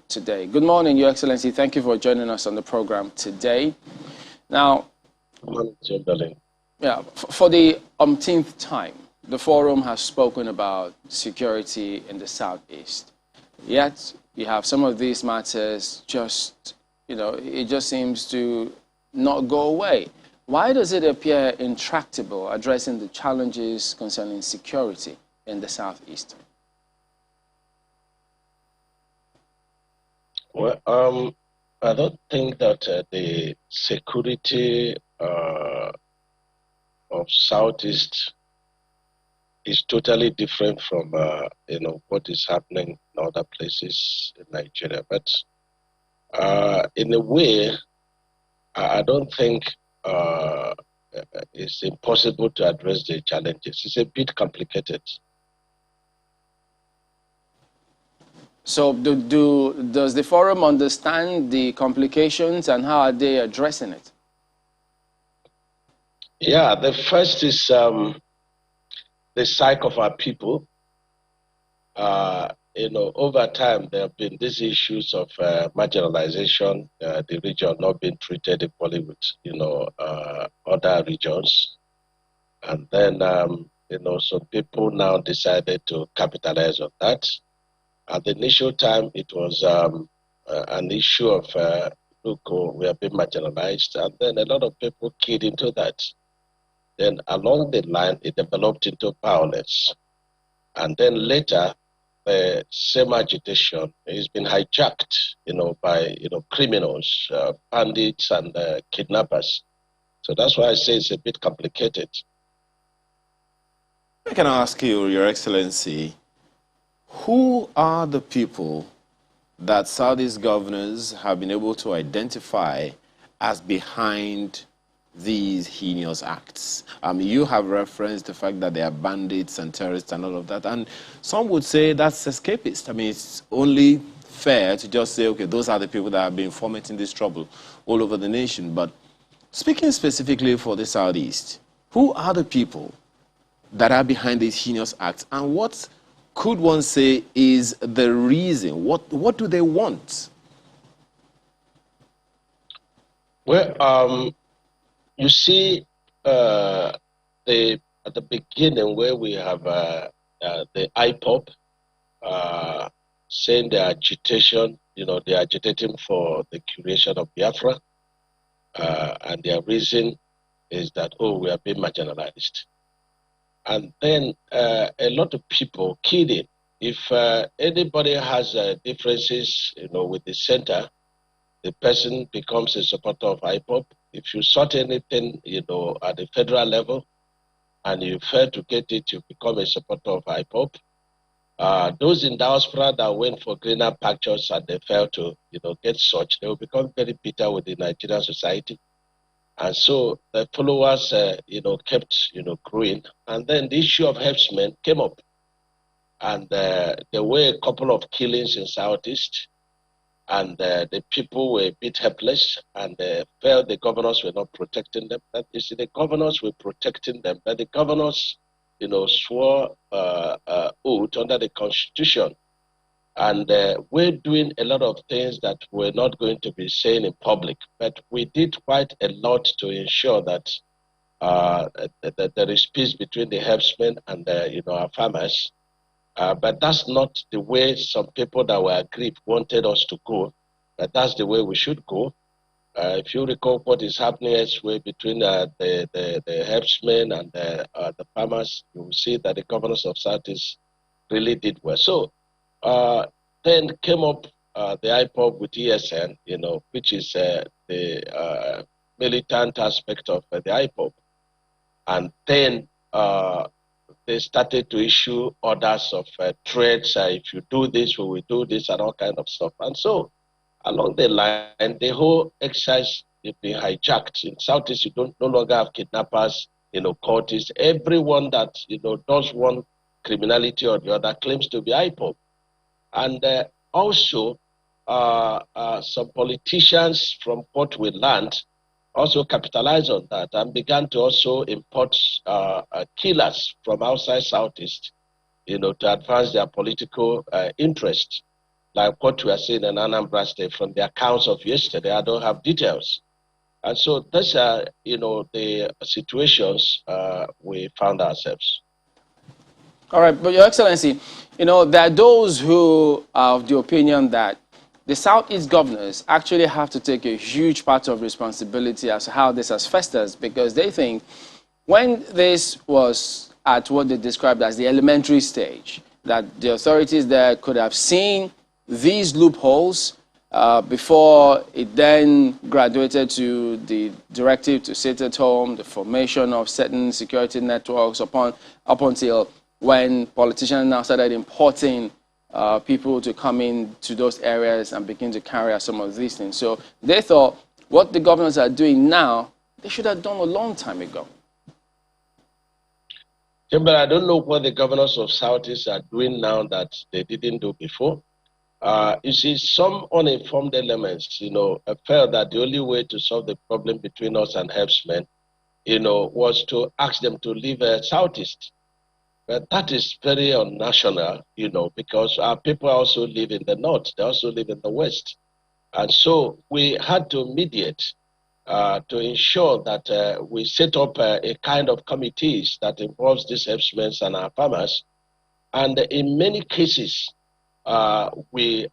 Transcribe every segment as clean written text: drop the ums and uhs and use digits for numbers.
Today. Good morning, Your Excellency. Thank you for joining us on the program today. Now, yeah, for the umpteenth time, the forum has spoken about security in the Southeast. Yet, you have some of these matters just, it just seems to not go away. Why does it appear intractable addressing the challenges concerning security in the Southeast? Well, I don't think that the security of Southeast is totally different from what is happening in other places in Nigeria. But in a way, I don't think it's impossible to address the challenges. It's a bit complicated. So does the forum understand the complications and how are they addressing it? Yeah, the first is the psyche of our people. Over time, there have been these issues of marginalization, the region not being treated equally with, other regions. And then, some people now decided to capitalize on that. At the initial time, it was an issue of, look, we have been marginalized. And then a lot of people keyed into that. Then along the line, it developed into violence. And then later, the same agitation has been hijacked, by, criminals, bandits and kidnappers. So that's why I say it's a bit complicated. I can ask you, Your Excellency, who are the people that Southeast governors have been able to identify as behind these heinous acts? You have referenced the fact that they are bandits and terrorists and all of that, and some would say that's escapist. It's only fair to just say, okay, those are the people that have been fomenting this trouble all over the nation. But speaking specifically for the Southeast, who are the people that are behind these heinous acts, and what could one say is the reason? What do they want? Well, you see, at the beginning where we have the IPOP saying the agitation, they're agitating for the creation of Biafra, and their reason is that, we are being marginalized. And then a lot of people kidding. If anybody has differences, with the center, the person becomes a supporter of IPOP. If you sort anything, at the federal level, and you fail to get it, you become a supporter of IPOP. Those in diaspora that went for greener pastures and they failed to, get such, they will become very bitter with the Nigerian society. And so the followers, kept, growing. And then the issue of herdsmen came up. And there were a couple of killings in Southeast. And the people were a bit helpless and felt the governors were not protecting them. But you see, the governors were protecting them. But the governors, swore oath under the Constitution. And we're doing a lot of things that we're not going to be saying in public. But we did quite a lot to ensure that, that there is peace between the herdsmen and, our farmers. But that's not the way some people that were aggrieved wanted us to go. But that's the way we should go. If you recall what is happening elsewhere between the herdsmen and the farmers, you will see that the governors of Southeast really did well. So then came up the IPOP with ESN, which is the militant aspect of the IPOP. And then they started to issue orders of threats. If you do this, we will do this, and all kind of stuff. And so along the line, the whole exercise is being hijacked. In Southeast, you don't no longer have kidnappers, cultists. Everyone that, does one criminality or the other claims to be IPOP. And also, some politicians, from what we learned, also capitalized on that and began to also import killers from outside Southeast, to advance their political interests. like what we are seeing in Anambra State from the accounts of yesterday. I don't have details. And so those are, the situations we found ourselves. All right, but Your Excellency, there are those who are of the opinion that the Southeast governors actually have to take a huge part of responsibility as to how this has festered, because they think when this was at what they described as the elementary stage, that the authorities there could have seen these loopholes before it then graduated to the directive to sit at home, the formation of certain security networks up until when politicians now started importing people to come into those areas and begin to carry out some of these things. So they thought what the governors are doing now, they should have done a long time ago. Yeah, but I don't know what the governors of Southeast are doing now that they didn't do before. You see, some uninformed elements, felt that the only way to solve the problem between us and herdsmen, was to ask them to leave Southeast. But that is very unnational, because our people also live in the north, they also live in the west. And so we had to mediate to ensure that we set up a kind of committees that involves these herdsmen and our farmers. And in many cases, we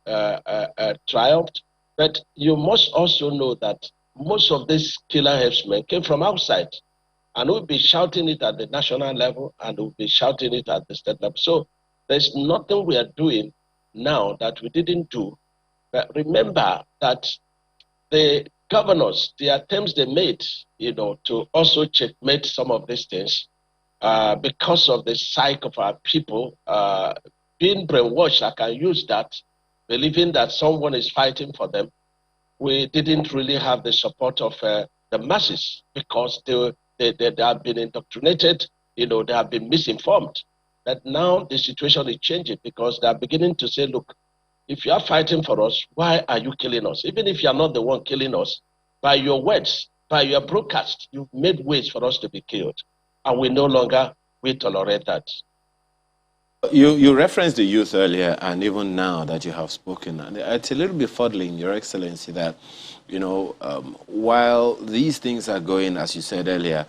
triumphed. But you must also know that most of these killer herdsmen came from outside. And we'll be shouting it at the national level and we'll be shouting it at the state level. So there's nothing we are doing now that we didn't do. But remember that the governors, the attempts they made, to also checkmate some of these things, because of the psyche of our people, being brainwashed, I can use that, believing that someone is fighting for them. We didn't really have the support of the masses because they have been indoctrinated, they have been misinformed. But now the situation is changing because they are beginning to say, look, if you are fighting for us, why are you killing us? Even if you are not the one killing us, by your words, by your broadcast, you've made ways for us to be killed. And we no longer will tolerate that. You referenced the youth earlier, and even now that you have spoken, and it's a little bit fuddling, Your Excellency, that while these things are going, as you said earlier,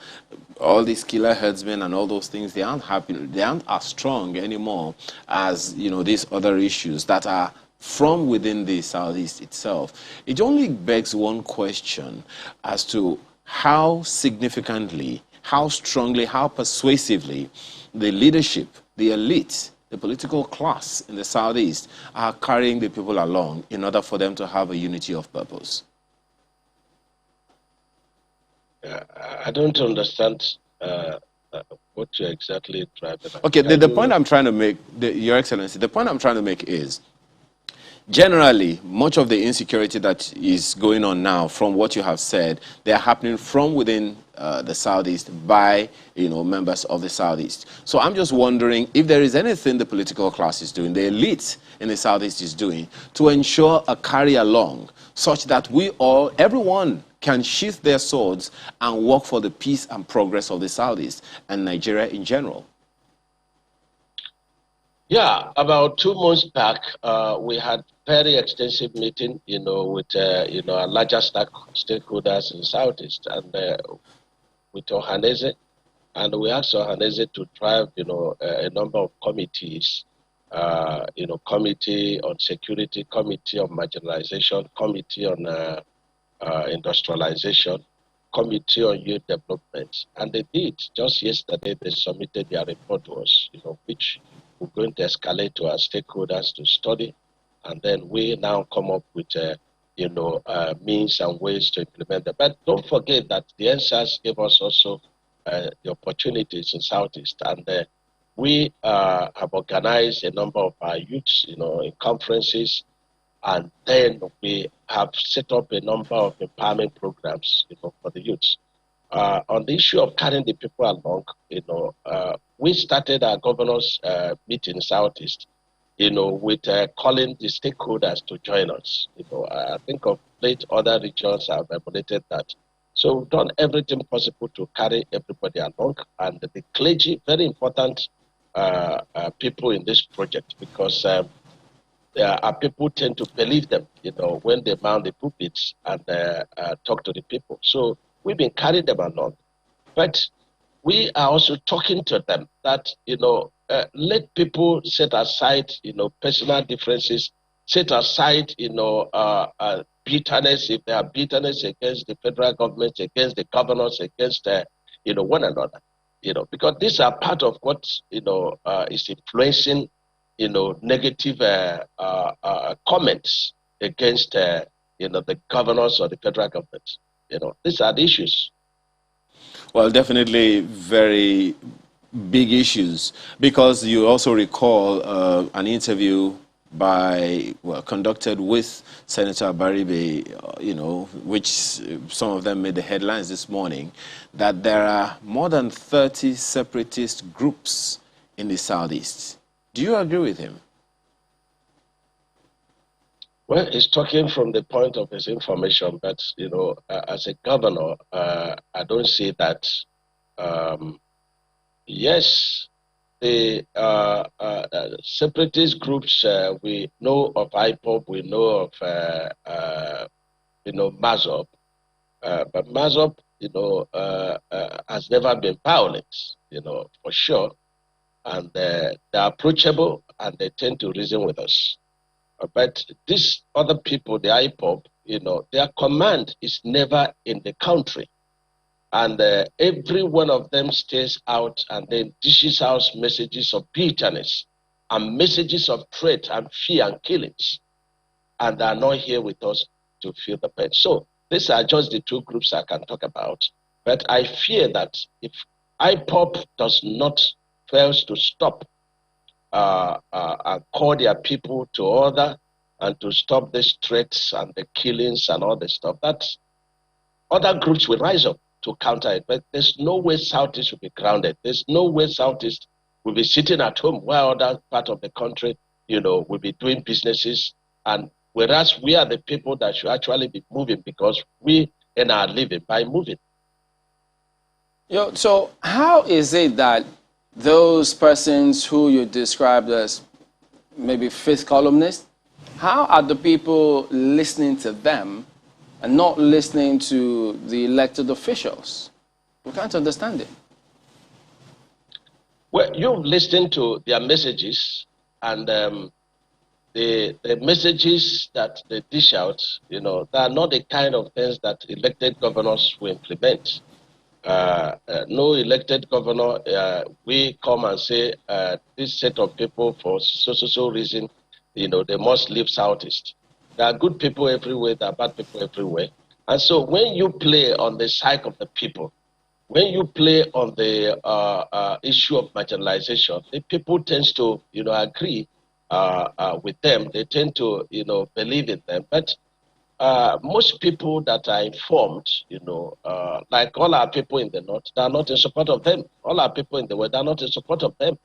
all these killer herdsmen and all those things, they aren't happy, they aren't as strong anymore as these other issues that are from within the Southeast itself. It only begs one question as to how significantly, how strongly, how persuasively the leadership, the elite, the political class in the Southeast are carrying the people along in order for them to have a unity of purpose. I don't understand what you're exactly driving at. Okay, the point I'm trying to make, Your Excellency, the point I'm trying to make is, generally, much of the insecurity that is going on now, from what you have said, they are happening from within the Southeast by members of the Southeast. So I'm just wondering if there is anything the political class is doing, the elite in the Southeast is doing, to ensure a carry along such that everyone can sheath their swords and work for the peace and progress of the Southeast and Nigeria in general. Yeah, about 2 months back, we had very extensive meeting, with our larger stakeholders in Southeast and with Ohanese, and we asked Ohanese to drive, a number of committees, committee on security, committee on marginalization, committee on industrialization, committee on youth development, and they did. Just yesterday, they submitted their report to us, which we're going to escalate to our stakeholders to study, and then we now come up with, means and ways to implement them. But don't forget that the NSAS gave us also the opportunities in Southeast, and we have organized a number of our youths, in conferences, and then we have set up a number of empowerment programs, for the youths. On the issue of carrying the people along, we started our governors' meeting in Southeast, with calling the stakeholders to join us. I think of late other regions have emulated that. So we've done everything possible to carry everybody along, and the clergy, very important people in this project, because our people tend to believe them, when they mount the pulpits and talk to the people. So we've been carrying them along. But we are also talking to them that, let people set aside, personal differences, set aside, bitterness, if there are bitterness against the federal government, against the governors, against, one another, because these are part of what, is influencing, negative comments against, the governors or the federal government. These are the issues. Well, definitely very big issues, because you also recall an interview conducted with Senator Baribe, which some of them made the headlines this morning, that there are more than 30 separatist groups in the Southeast. Do you agree with him? Well, he's talking from the point of his information, but, as a governor, I don't see that. Yes, the separatist groups, we know of IPOP, we know of, MAZOP, but MAZOP, has never been violent, for sure, and they're approachable and they tend to reason with us. But these other people, the IPOP, their command is never in the country. And every one of them stays out and then dishes out messages of bitterness and messages of threat and fear and killings. And they are not here with us to feel the pain. So these are just the two groups I can talk about. But I fear that if IPOP does not fails to stop and call their people to order and to stop the threats and the killings and all the stuff, that other groups will rise up to counter it. But there's no way Southeast will be grounded. There's no way Southeast will be sitting at home while other part of the country, will be doing businesses. And whereas we are the people that should actually be moving, because we earn our living by moving. So how is it that those persons who you described as maybe fifth columnists, how are the people listening to them and not listening to the elected officials? We can't understand it. Well, you've listened to their messages, and the messages that they dish out, they are not the kind of things that elected governors will implement. No elected governor, we come and say, this set of people for so reason, they must leave Southeast. There are good people everywhere, there are bad people everywhere. And so when you play on the side of the people, when you play on the issue of marginalization, the people tend to, agree with them. They tend to, believe in them. But most people that are informed, like all our people in the North, they are not in support of them. All our people in the West, they are not in support of them.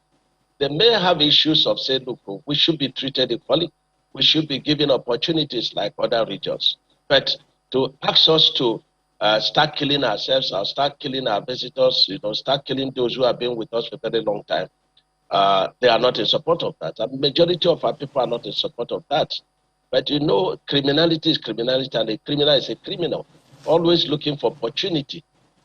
They may have issues of saying, look, we should be treated equally. We should be given opportunities like other regions. But to ask us to start killing ourselves or start killing our visitors, start killing those who have been with us for a very long time, they are not in support of that. The majority of our people are not in support of that. But criminality is criminality, and a criminal is a criminal, always looking for opportunity.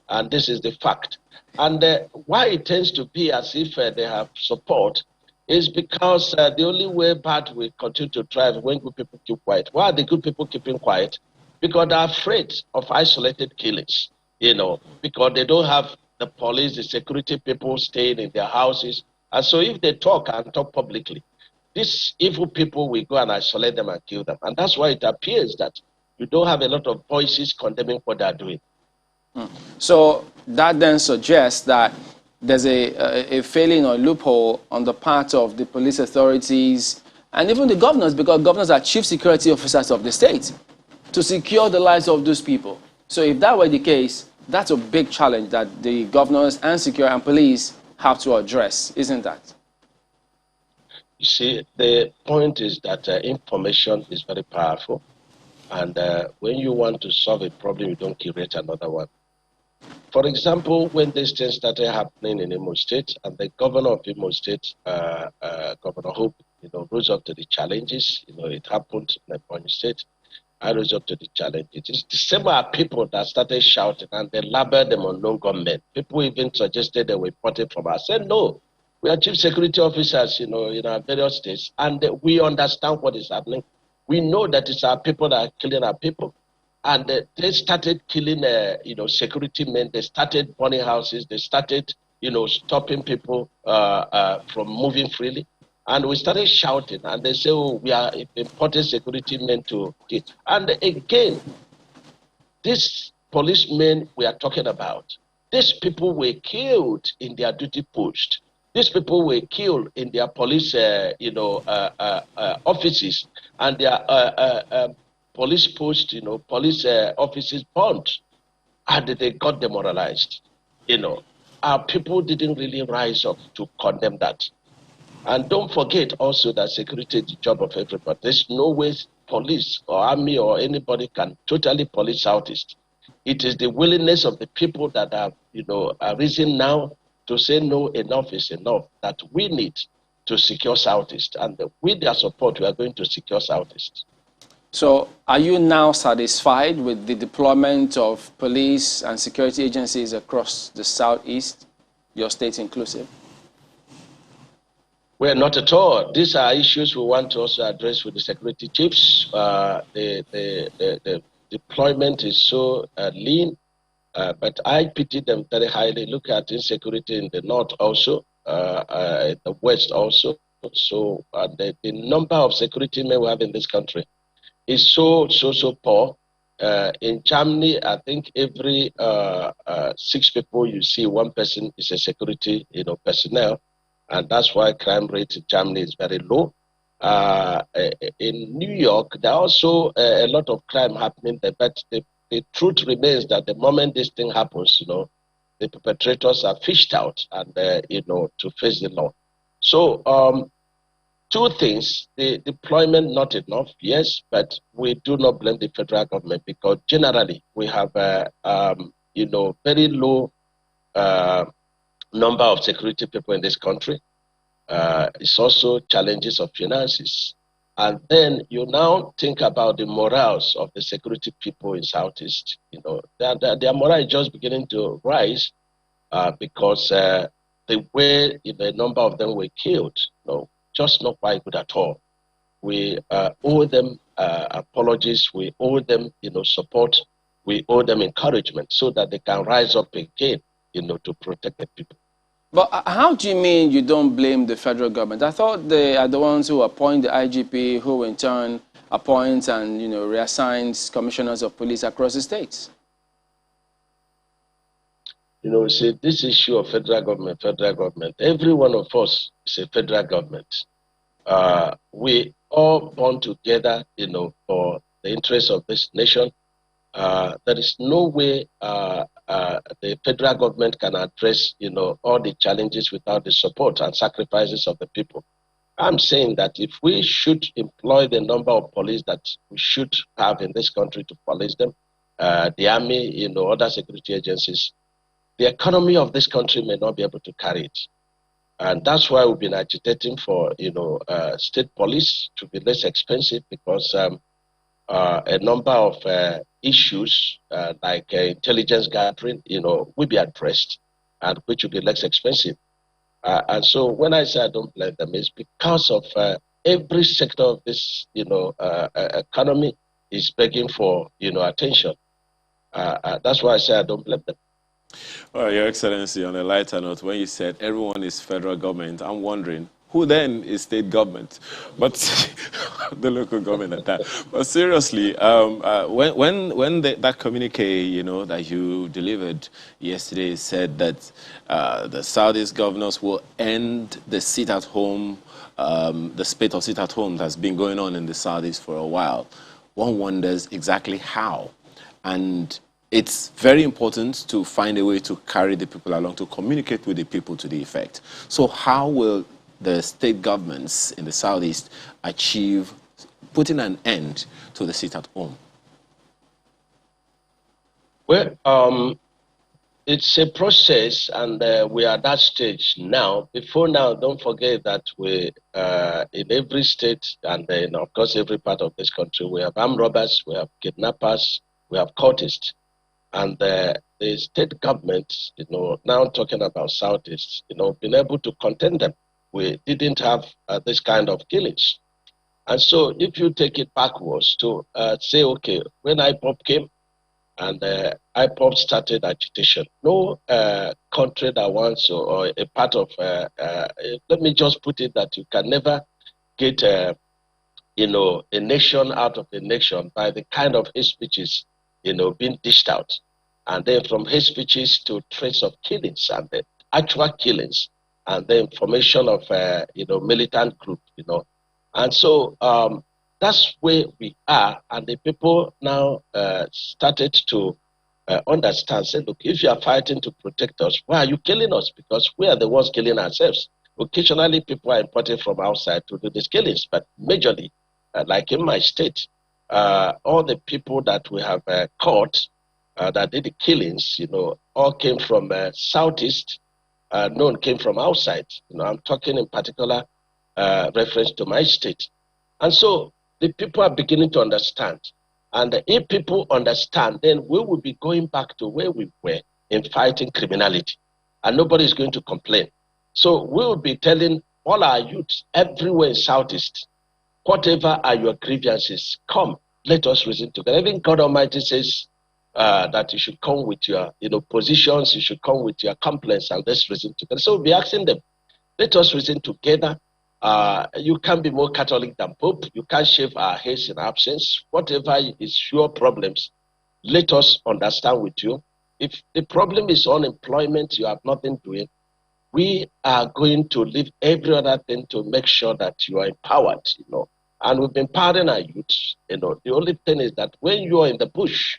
And this is the fact. And why it tends to be as if they have support is because the only way bad will continue to thrive is when good people keep quiet. Why are the good people keeping quiet? Because they're afraid of isolated killings, because they don't have the police, the security people staying in their houses. And so if they talk and talk publicly, these evil people will go and isolate them and kill them. And that's why it appears that you don't have a lot of voices condemning what they're doing. So that then suggests that there's a failing or loophole on the part of the police authorities and even the governors, because governors are chief security officers of the state, to secure the lives of those people. So if that were the case, that's a big challenge that the governors and security and police have to address, isn't that? You see, the point is that information is very powerful. And when you want to solve a problem, you don't create another one. For example, when this thing started happening in Imo State, and the governor of Imo State, Governor Hope, rose up to the challenges. It happened in the Borno State. I rose up to the challenge. It is the same people that started shouting and they labeled them unknown gunmen. People even suggested they were imported from us. I said, no, we are chief security officers, in our various states, and we understand what is happening. We know that it's our people that are killing our people. And they started killing, security men. They started burning houses. They started, stopping people from moving freely. And we started shouting, and they say, oh, we are importing security men to kill. And again, these policemen we are talking about, these people were killed in their duty post. These people were killed in their police, offices and their police post, police offices burned, and they got demoralized. Our people didn't really rise up to condemn that. And don't forget also that security is the job of everybody. There's no way police or army or anybody can totally police Southeast. It is the willingness of the people that are, are risen now to say no, enough is enough, that we need to secure Southeast. And with their support, we are going to secure Southeast. So are you now satisfied with the deployment of police and security agencies across the Southeast, your state inclusive? Well, not at all. These are issues we want to also address with the security chiefs. The deployment is so lean, but I pity them very highly. Look at insecurity in the north also, in the west also. So the number of security men we have in this country is so poor. In Germany, I think every 6 people you see, 1 person is a security, personnel. And that's why crime rate in Germany is very low. In New York, there are also a lot of crime happening there, but the truth remains that the moment this thing happens, the perpetrators are fished out and, to face the law. So 2 things, the deployment not enough, yes, but we do not blame the federal government because generally we have, very low number of security people in this country. It's also challenges of finances. And then you now think about the morals of the security people in Southeast. Their morale is just beginning to rise because the way the number of them were killed, just not quite good at all. We owe them apologies. We owe them, support. We owe them encouragement so that they can rise up again, to protect the people. But how do you mean you don't blame the federal government? I thought they are the ones who appoint the IGP, who in turn appoints and reassigns commissioners of police across the states. See, this issue of federal government, every one of us is a federal government. We all born together, for the interest of this nation. There is no way the federal government can address, all the challenges without the support and sacrifices of the people. I'm saying that if we should employ the number of police that we should have in this country to police them, the army, other security agencies, the economy of this country may not be able to carry it. And that's why we've been agitating for, state police to be less expensive because a number of issues like intelligence gathering, will be addressed and which will be less expensive. And so when I say I don't blame them, it's because of every sector of this, economy is begging for, attention. That's why I say I don't blame them. Well, Your Excellency, on a lighter note, when you said everyone is federal government, I'm wondering, who then is state government? But the local government at that. But seriously, when that communique, that you delivered yesterday said that the Southeast governors will end the sit-at-home, the spate of sit-at-home that's been going on in the Southeast for a while, one wonders exactly how. And it's very important to find a way to carry the people along, to communicate with the people to the effect. So how will the state governments in the Southeast achieve putting an end to the sit-at-home? Well, it's a process, and we are at that stage now. Before now, don't forget that we, in every state and of course every part of this country, we have armed robbers, we have kidnappers, we have cultists, and the state government, now talking about Southeast, been able to contain them. We didn't have this kind of killings. And so if you take it backwards to say, okay, when IPOP came and IPOP started agitation, no country that wants or a part of, let me just put it that you can never get, a nation out of a nation by the kind of hate speeches, being dished out. And then from hate speeches to threats of killings and the actual killings and the information of, militant group, And so that's where we are. And the people now started to understand, say, look, if you are fighting to protect us, why are you killing us? Because we are the ones killing ourselves. Occasionally, people are imported from outside to do these killings, but majorly, like in my state, all the people that we have caught that did the killings, all came from Southeast. None came from outside. I'm talking in particular reference to my state. And so the people are beginning to understand. And if people understand, then we will be going back to where we were in fighting criminality. And nobody is going to complain. So we will be telling all our youths everywhere in Southeast, whatever are your grievances, come, let us reason together. Even God Almighty says that you should come with your positions, you should come with your complaints, and let's reason together. So we'll be asking them, let us reason together. You can't be more Catholic than Pope. You can't shave our heads in absence. Whatever is your problems, let us understand with you. If the problem is unemployment, you have nothing doing, we are going to leave every other thing to make sure that you are empowered, And we've been empowering our youth, The only thing is that when you are in the bush,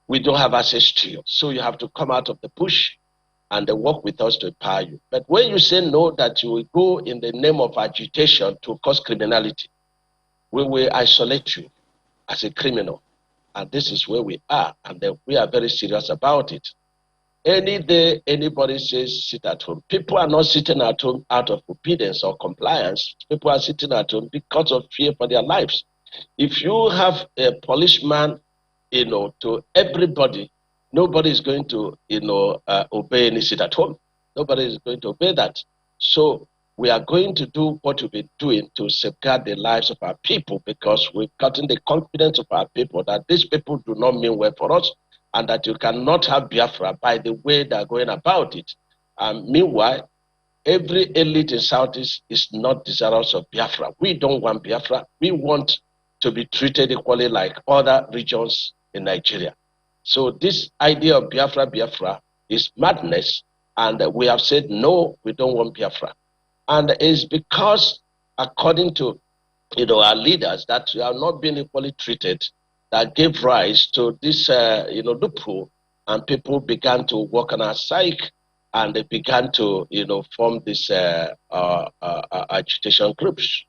we don't have access to you. So you have to come out of the bush and they work with us to empower you. But when you say no, that you will go in the name of agitation to cause criminality, we will isolate you as a criminal. And this is where we are, and we are very serious about it. Any day anybody says sit at home, people are not sitting at home out of obedience or compliance. People are sitting at home because of fear for their lives. If you have a policeman, to everybody, nobody is going to, obey any sit at home. Nobody is going to obey that. So we are going to do what we've been doing to safeguard the lives of our people, because we've gotten the confidence of our people that these people do not mean well for us, and that you cannot have Biafra by the way they're going about it. Meanwhile, every elite in Southeast is not desirous of Biafra. We don't want Biafra. We want to be treated equally like other regions in Nigeria. So this idea of Biafra is madness, and we have said, no, we don't want Biafra. And it's because, according to our leaders, that we are not being equally treated, that gave rise to this loophole, and people began to work on our psyche, and they began to form these agitation groups.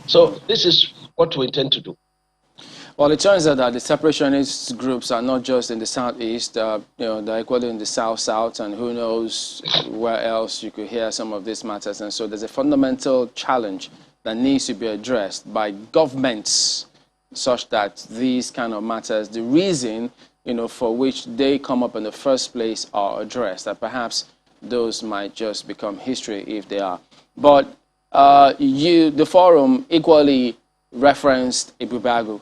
So this is what we intend to do. Well, it turns out that the separationist groups are not just in the southeast, they're equally in the south, and who knows where else you could hear some of these matters. And so there's a fundamental challenge that needs to be addressed by governments, such that these kind of matters, the reason, for which they come up in the first place, are addressed. That perhaps those might just become history if they are. But the forum equally referenced Ibubagu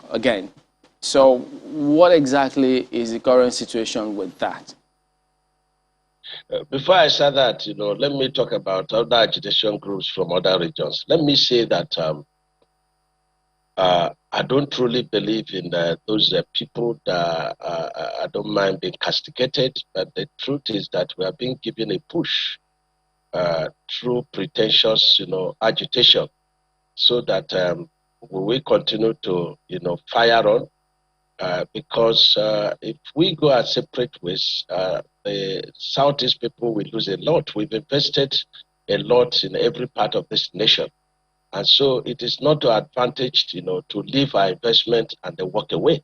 again. So what exactly is the current situation with that? Before I say that, let me talk about other agitation groups from other regions. Let me say that I don't truly believe in those people that I don't mind being castigated, but the truth is that we are being given a push through pretentious, agitation, so that we will continue to, fire on. Because if we go our separate ways, the Southeast people will lose a lot. We've invested a lot in every part of this nation. And so it is not to advantage, to leave our investment and then walk away.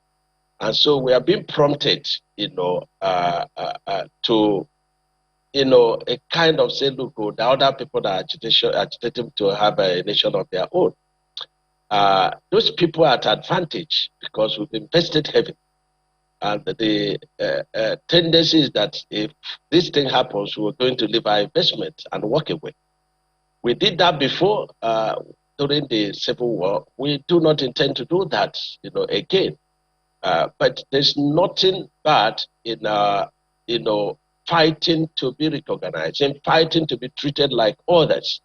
And so we are being prompted, to, a kind of say, look, the other people that are agitating to have a nation of their own. Those people are at advantage because we've invested heavily. And the tendency is that if this thing happens, we're going to leave our investment and walk away. We did that before during the Civil War. We do not intend to do that, again. But there's nothing bad in, fighting to be recognized, in fighting to be treated like others,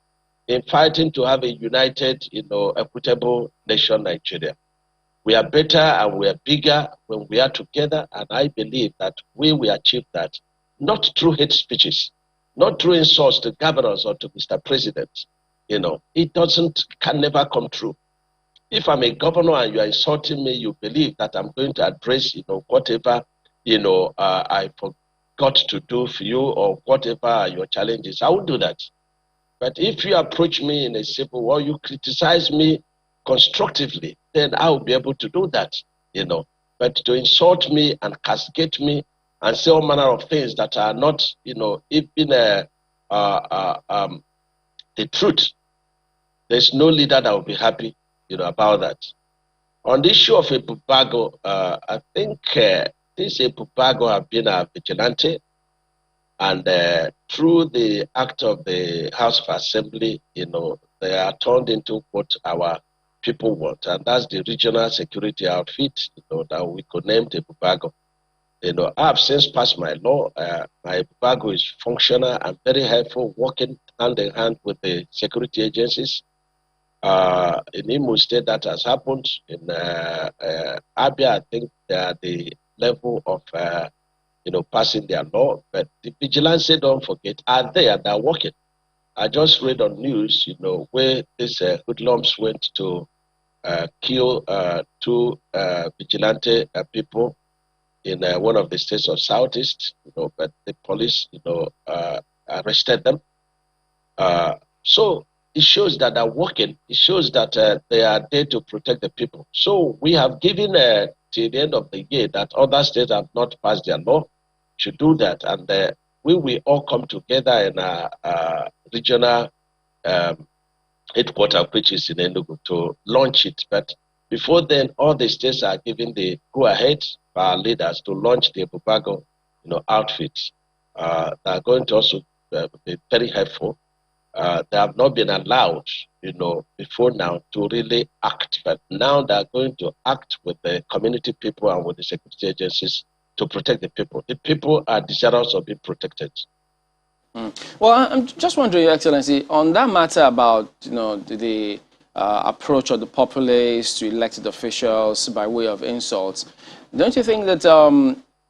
in fighting to have a united, equitable nation, Nigeria. We are better and we are bigger when we are together, and I believe that we will achieve that, not through hate speeches, not through insults to governors or to Mr. President. It can never come true. If I'm a governor and you are insulting me, you believe that I'm going to address, whatever, I forgot to do for you or whatever are your challenges. I will do that. But if you approach me in a simple way, you criticize me constructively, then I will be able to do that, But to insult me and castigate me and say all manner of things that are not, even the truth, there's no leader that will be happy, about that. On the issue of Ebubago, I think this Ebubago have been a vigilante, and through the act of the House of Assembly, they are turned into what our people want, and that's the regional security outfit, that we could name Ebubago. I have since passed my law. My Ebubago is functional and very helpful, working hand in hand with the security agencies. In Imo State, that has happened. In Abia, I think they are the level of passing their law, but the vigilance, don't forget, are there, they're working. I just read on news, where these hoodlums went to kill two vigilante people in one of the states of Southeast, but the police, arrested them. So it shows that they're working. It shows that they are there to protect the people. So we have given till the end of the year that other states have not passed their law to do that, and we will all come together in a regional headquarters, which is in Enugu, to launch it. But before then, all the states are giving the go-ahead for our leaders to launch the Ebubago, outfit. They are going to also be very helpful. They have not been allowed, before now to really act, but now they are going to act with the community people and with the security agencies to protect the people. The people are desirous of being protected. Well, I'm just wondering, Your Excellency, on that matter about the approach of the populace to elected officials by way of insults. Don't you think that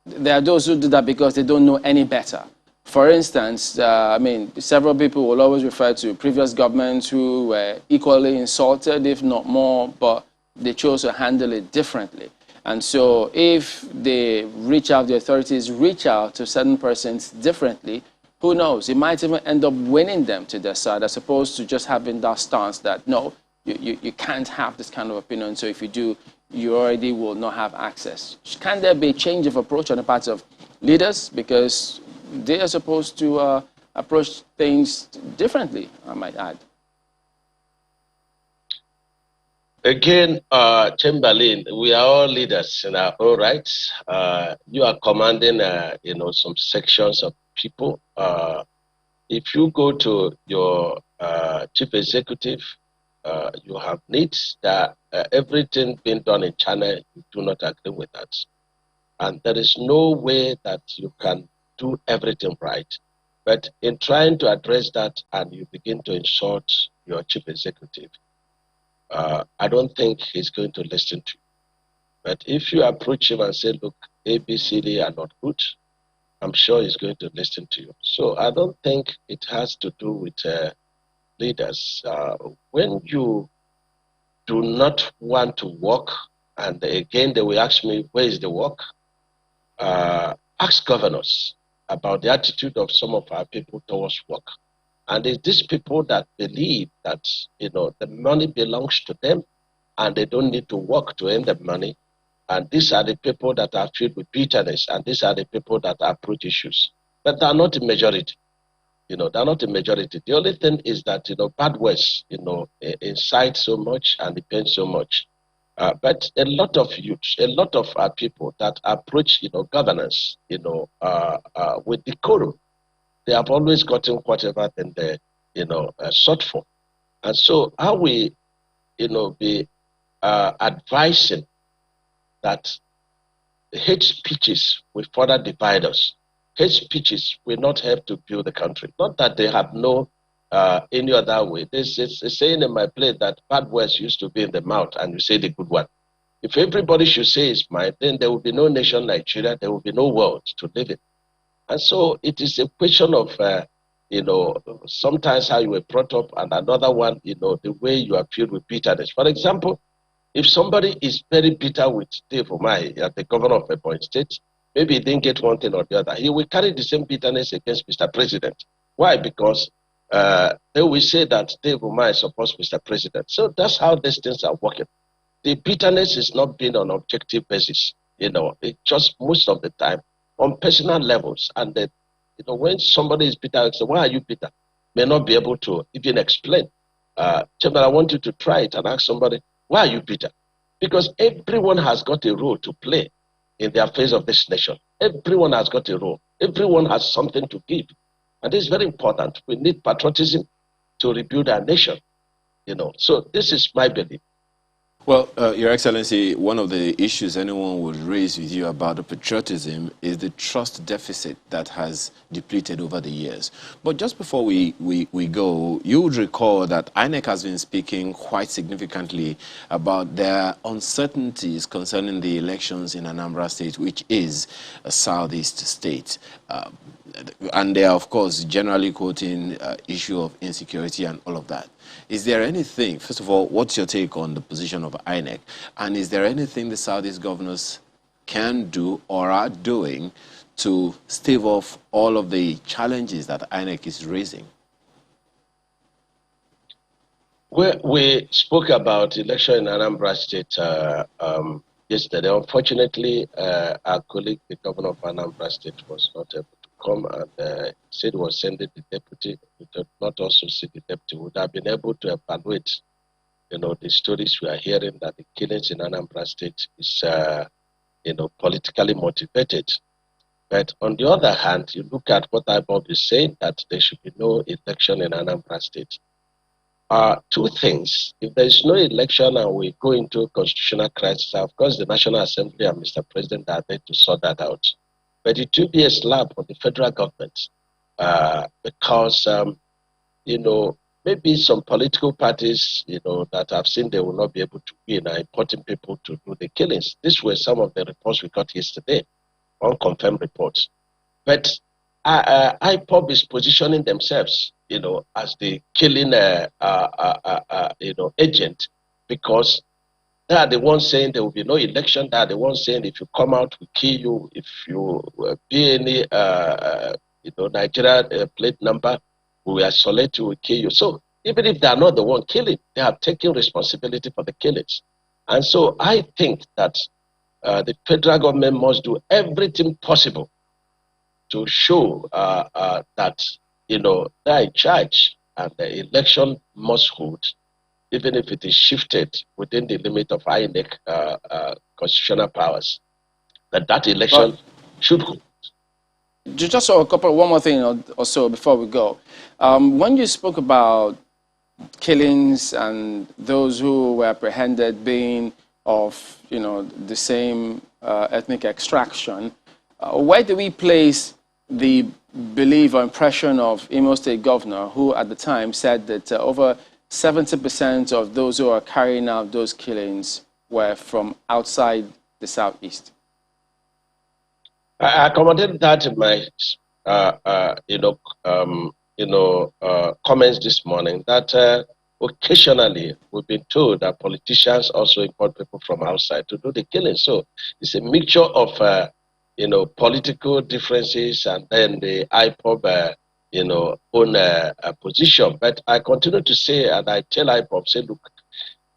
there are those who do that because they don't know any better? For instance, several people will always refer to previous governments who were equally insulted, if not more, but they chose to handle it differently. And so if they the authorities reach out to certain persons differently, who knows, it might even end up winning them to their side, as opposed to just having that stance that, no, you can't have this kind of opinion, so if you do, you already will not have access. Can there be a change of approach on the part of leaders? Because they are supposed to approach things differently, I might add. Again, Chamberlain, we are all leaders in our own rights. You are commanding, some sections of people. If you go to your chief executive, you have needs that everything being done in China, you do not agree with that. And there is no way that you can do everything right. But in trying to address that and you begin to insult your chief executive, I don't think he's going to listen to you. But if you approach him and say, look, A, B, C, D are not good, I'm sure he's going to listen to you. So I don't think it has to do with leaders. When you do not want to work, and again, they will ask me, where is the work? Ask governors about the attitude of some of our people towards work. And it's these people that believe that, the money belongs to them and they don't need to work to earn the money. And these are the people that are filled with bitterness, and these are the people that approach issues. But they are not a majority. They're not a majority. The only thing is that, bad words, incite so much and depend so much. But a lot of youths, a lot of people that approach, governance, with decorum, they have always gotten whatever then they, sought for. And so how we, be advising that hate speeches will further divide us. Hate speeches will not help to build the country. Not that they have no any other way. There's a saying in my play that bad words used to be in the mouth and you say the good one. If everybody should say it's mine, then there will be no nation Nigeria, there will be no world to live in. And so it is a question of, sometimes how you were brought up, and another one, the way you are filled with bitterness. For example, if somebody is very bitter with Dave Umahi, the governor of Ebonyi State, maybe he didn't get one thing or the other, he will carry the same bitterness against Mr. President. Why? Because they will say that Dave Umahi supports Mr. President. So that's how these things are working. The bitterness is not being on objective basis. It just most of the time on personal levels. And that, when somebody is bitter, say, why are you bitter? May not be able to even explain. Chairman, I want you to try it and ask somebody, why are you bitter? Because everyone has got a role to play in the affairs of this nation. Everyone has got a role. Everyone has something to give. And this is very important. We need patriotism to rebuild our nation. So this is my belief. Well, Your Excellency, one of the issues anyone would raise with you about the patriotism is the trust deficit that has depleted over the years. But just before we go, you would recall that INEC has been speaking quite significantly about their uncertainties concerning the elections in Anambra State, which is a southeast state. And they are, of course, generally quoting issue of insecurity and all of that. Is there anything, first of all, what's your take on the position of INEC? And is there anything the Southeast governors can do or are doing to stave off all of the challenges that INEC is raising? We spoke about election in Anambra State yesterday. Unfortunately, our colleague, the governor of Anambra State, was not able to come and said he was sending the deputy. We could not also see the deputy. We would have been able to evaluate, the stories we are hearing that the killings in Anambra State is, politically motivated. But on the other hand, you look at what IPOB is saying, that there should be no election in Anambra State. Two things. If there is no election and we go into a constitutional crisis, of course, the National Assembly and Mr. President are there to sort that out. But it will be a slap on the federal government because, maybe some political parties, that have seen they will not be able to win are importing people to do the killings. These were some of the reports we got yesterday, unconfirmed reports. But IPOB is positioning themselves, as the killing, agent, because they are the ones saying there will be no election. They are the ones saying if you come out, we kill you. If you be any, Nigeria plate number, we will isolate you, we kill you. So even if they are not the one killing, they have taken responsibility for the killings. And so I think that the federal government must do everything possible to show that, they are in charge and the election must hold, even if it is shifted within the limit of INEC constitutional powers, that election should hold. Just one more thing or so before we go. When you spoke about killings and those who were apprehended being of, the same ethnic extraction, where do we place the belief or impression of Imo State Governor, who at the time said that over 70% of those who are carrying out those killings were from outside the Southeast? I accommodated that in my, comments this morning, that occasionally we've been told that politicians also import people from outside to do the killing. So it's a mixture of, political differences and then the IPOB, own position. But I continue to say, and I tell IPOB, say, look,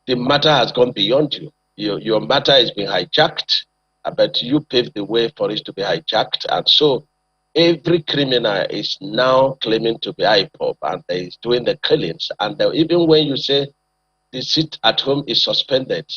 the matter has gone beyond you. your matter is being hijacked, but you paved the way for it to be hijacked. And so every criminal is now claiming to be IPOB and is doing the killings. And even when you say the sit at home is suspended,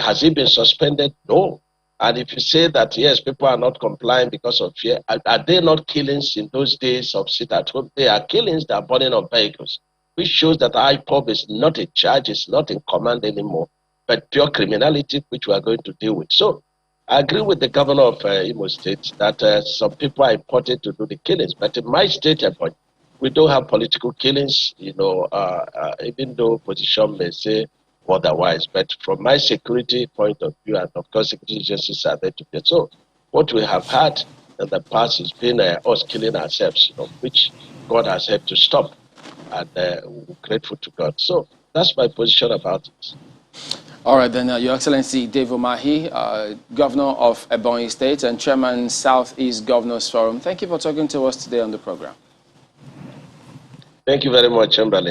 has it been suspended? No. And if you say that, yes, people are not complying because of fear, are they not killings in those days of sit at home? They are killings that are burning of vehicles, which shows that IPOB is not in charge, is not in command anymore, but pure criminality, which we are going to deal with. So I agree with the governor of Imo State that some people are imported to do the killings. But in my state, we don't have political killings, even though opposition may say otherwise. But from my security point of view, and of course, security agencies are there to be. So what we have had in the past has been us killing ourselves, which God has helped to stop. And we're grateful to God. So that's my position about it. All right, then, Your Excellency Dave Umahi, Governor of Ebonyi State and Chairman Southeast Governors Forum, thank you for talking to us today on the program. Thank you very much, Chamberlain.